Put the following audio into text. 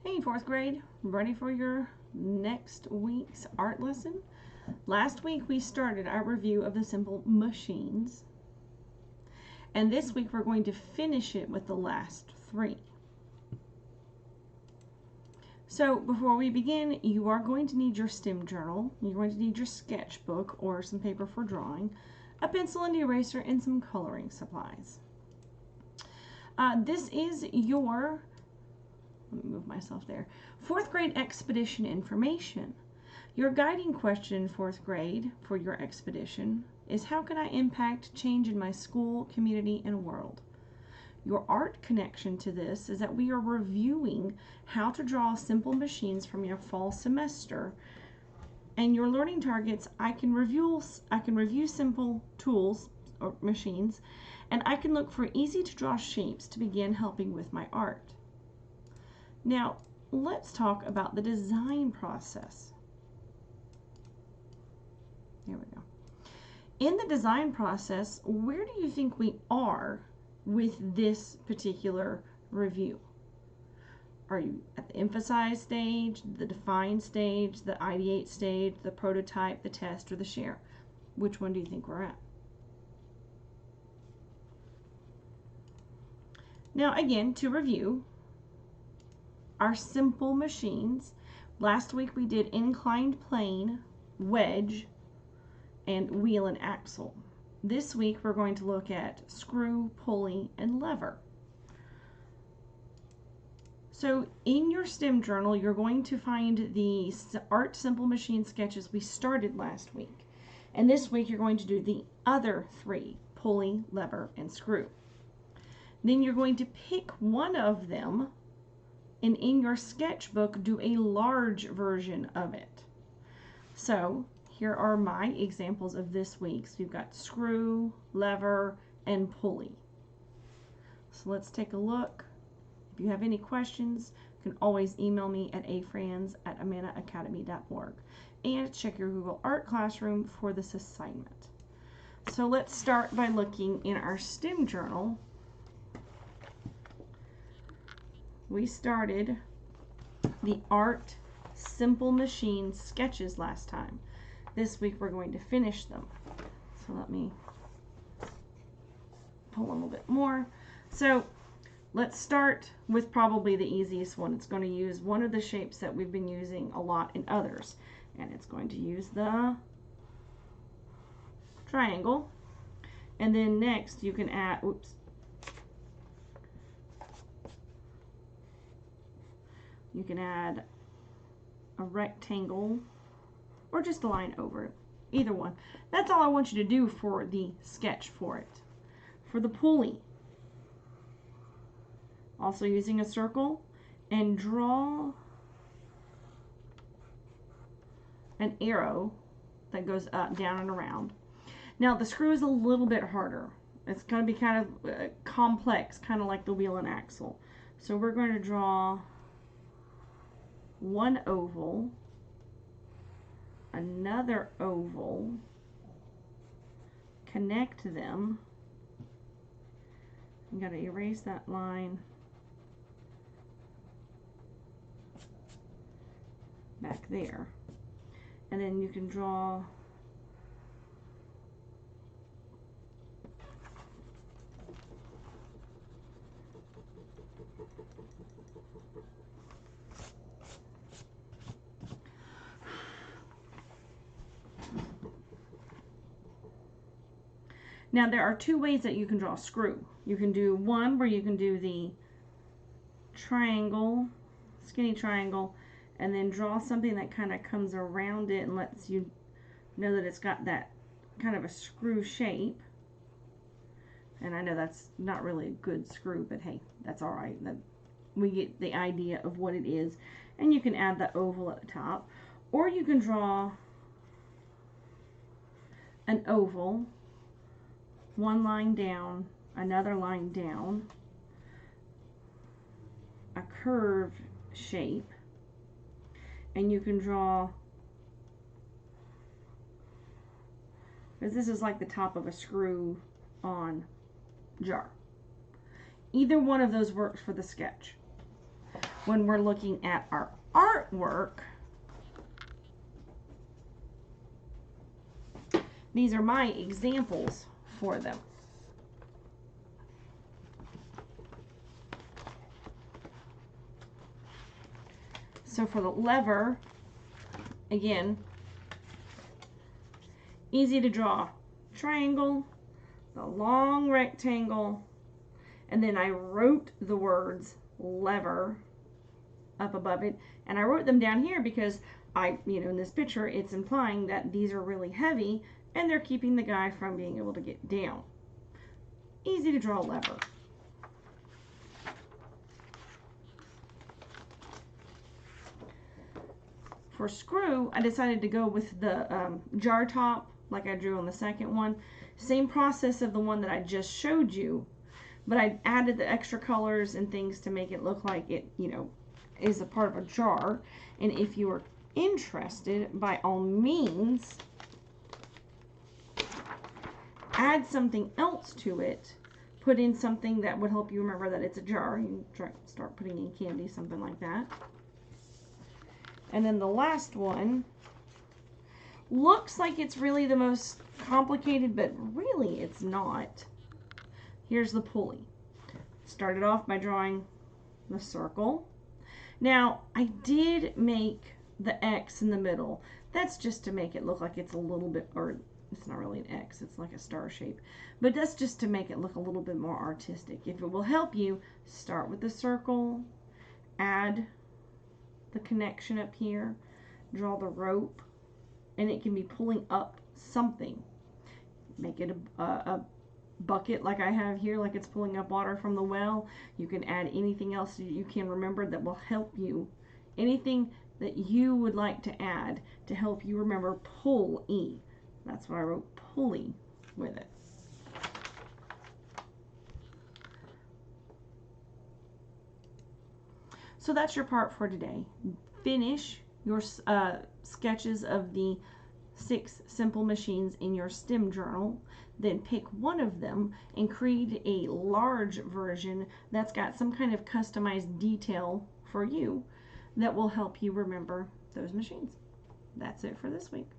Hey, fourth grade, ready for your next week's art lesson? Last week we started our review of the simple machines, and this week we're going to finish it with the last three. So before we begin, you are going to need your STEM journal, you're going to need your sketchbook or some paper for drawing, a pencil and eraser, and some coloring supplies. This is your let me move myself there. Fourth grade expedition information. Your guiding question in fourth grade for your expedition is, how can I impact change in my school, community, and world? Your art connection to this is that we are reviewing how to draw simple machines from your fall semester. And your learning targets, I can review simple tools or machines, and I can look for easy to draw shapes to begin helping with my art. Now, let's talk about the design process. Here we go. In the design process, where do you think we are with this particular review? Are you at the emphasize stage, the define stage, the ideate stage, the prototype, the test, or the share? Which one do you think we're at? Now, again, to review, our simple machines. Last week we did inclined plane, wedge, and wheel and axle. This week we're going to look at screw, pulley, and lever. So in your STEM journal, you're going to find the art simple machine sketches we started last week. And this week you're going to do the other three, pulley, lever, and screw. Then you're going to pick one of them, and in your sketchbook do a large version of it. So here are my examples of this week. So you've got screw, lever, and pulley. So let's take a look. If you have any questions, you can always email me at afrans@amanaacademy.org, and check your Google Art Classroom for this assignment. So let's start by looking in our STEM journal. We started the art simple machine sketches last time. This week we're going to finish them. So let me pull a little bit more. So let's start with probably the easiest one. It's going to use one of the shapes that we've been using a lot in others, and it's going to use the triangle. And then next you can add, you can add a rectangle or just a line over it. Either one. That's all I want you to do for the sketch for it. For the pulley, also using a circle, and draw an arrow that goes up, down, and around. Now the screw is a little bit harder. It's going to be kind of complex, kind of like the wheel and axle. So we're going to draw one oval, another oval, connect them. You got to erase that line back there, and then you can draw Now there are two ways that you can draw a screw. You can do one where you can do the triangle, skinny triangle, and then draw something that kind of comes around it and lets you know that it's got that kind of a screw shape. And I know that's not really a good screw, but hey, that's all right. We get the idea of what it is. And you can add the oval at the top. Or you can draw an oval, one line down, another line down, a curved shape, and you can draw, because this is like the top of a screw on jar. Either one of those works for the sketch. when we're looking at our artwork, these are my examples for them. So for the lever, again, easy to draw. Triangle, the long rectangle, and then I wrote the words lever up above it, and I wrote them down here because in this picture, it's implying that these are really heavy and they're keeping the guy from being able to get down. Easy to draw lever. For screw, I decided to go with the jar top like I drew on the second one. Same process of the one that I just showed you, but I added the extra colors and things to make it look like it, is a part of a jar. And if you are interested, by all means, add something else to it. Put in something that would help you remember that it's a jar. You can start putting in candy, something like that. And then the last one looks like it's really the most complicated, but really it's not. Here's the pulley. Started off by drawing the circle. Now, I did make the X in the middle. That's just to make it look like it's a little bit, or it's not really an X, it's like a star shape. But that's just to make it look a little bit more artistic. If it will help you, start with the circle, add the connection up here, draw the rope, and it can be pulling up something. Make it a bucket like I have here, like it's pulling up water from the well. You can add anything else that you can remember that will help you. Anything that you would like to add to help you remember pull-e. That's why I wrote pulley with it. So that's your part for today. Finish your sketches of the 6 simple machines in your STEM journal. Then pick one of them and create a large version that's got some kind of customized detail for you that will help you remember those machines. That's it for this week.